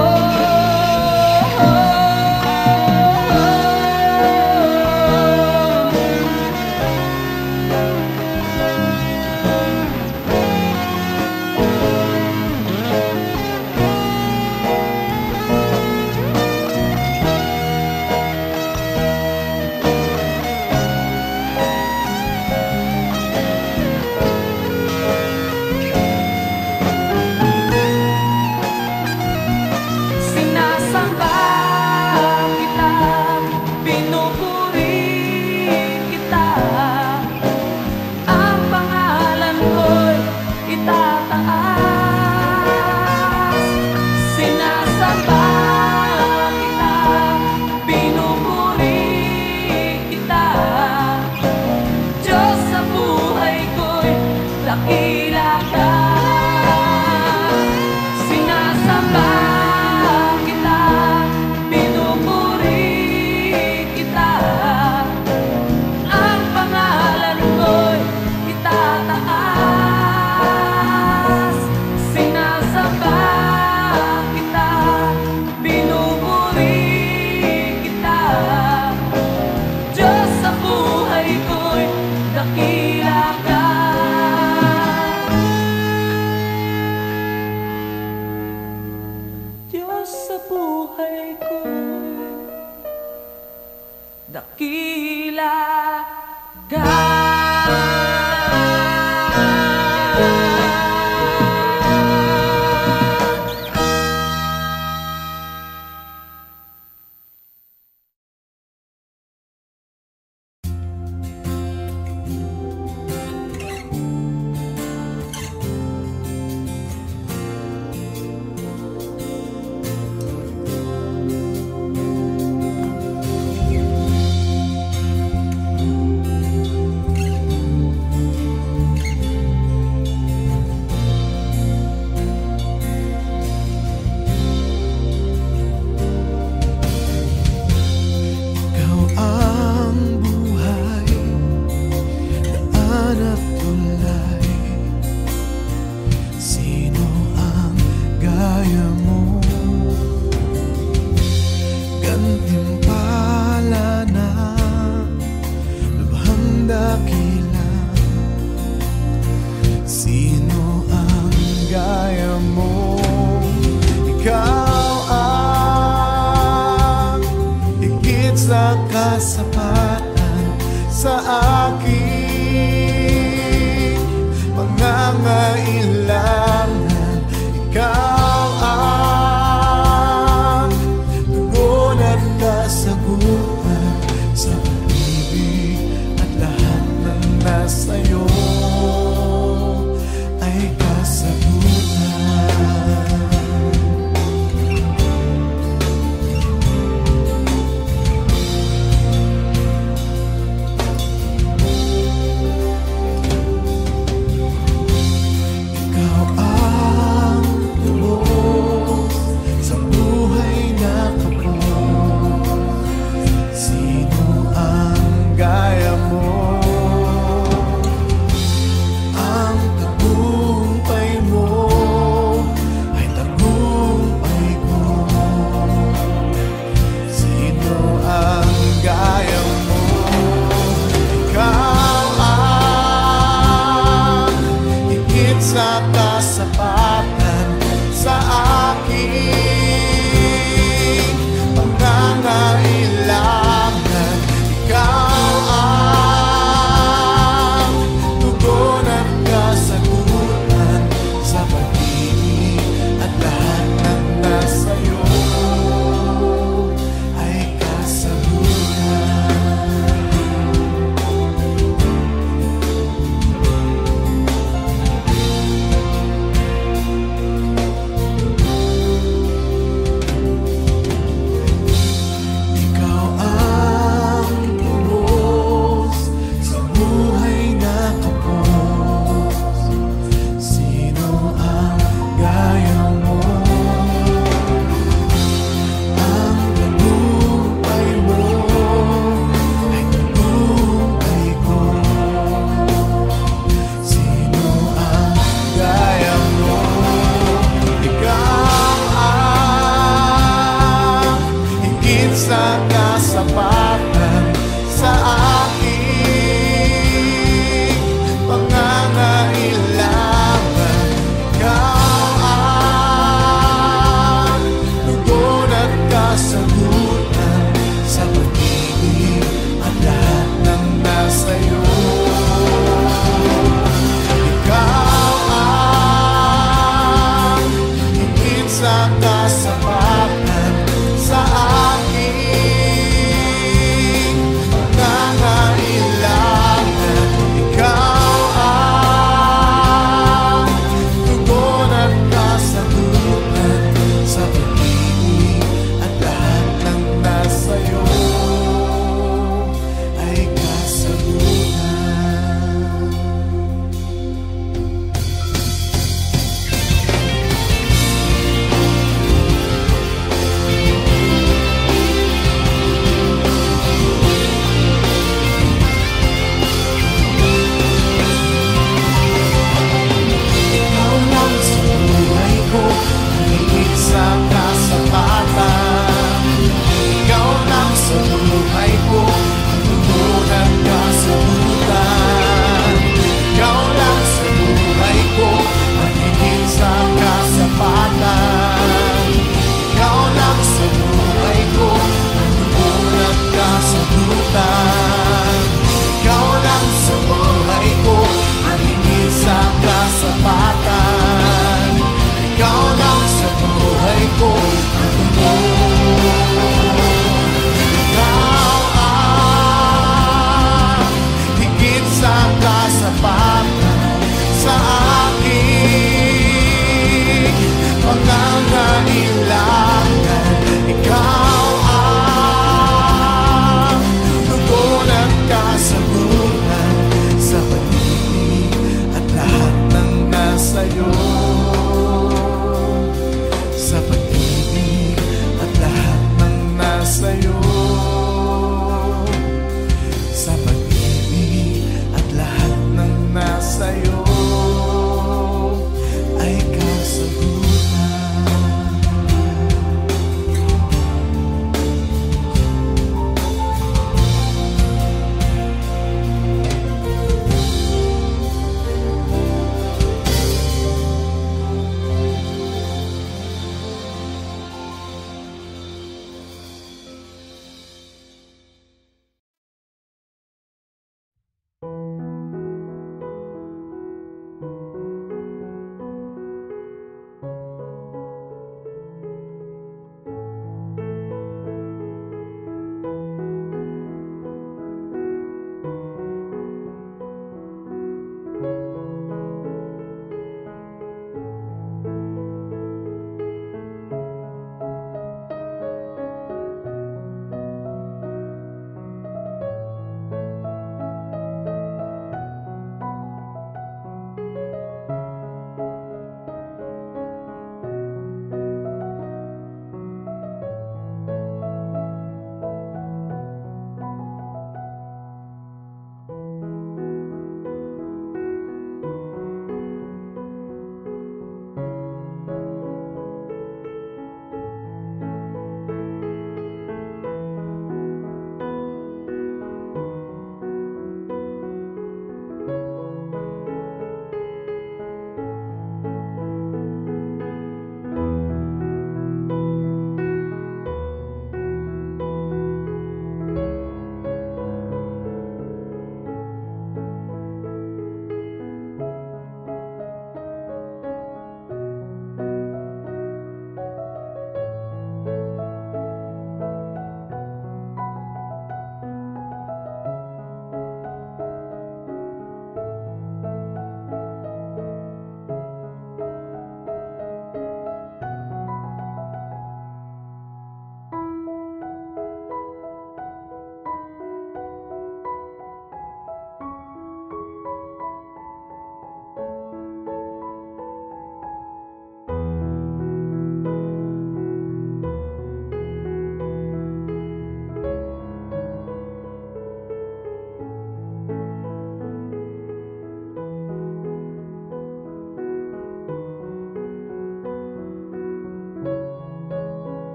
Sinasamba kita, pinupuri kita. Diyos sa buhay ko'y dakila ka. Sinasamba kita, pinupuri kita. Ang pangalan mo'y itataas. Sinasamba kita, pinupuri kita. Diyos sa buhay ko'y dakila ka. Diyos sa buhay ko'y dakila ka.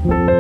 you.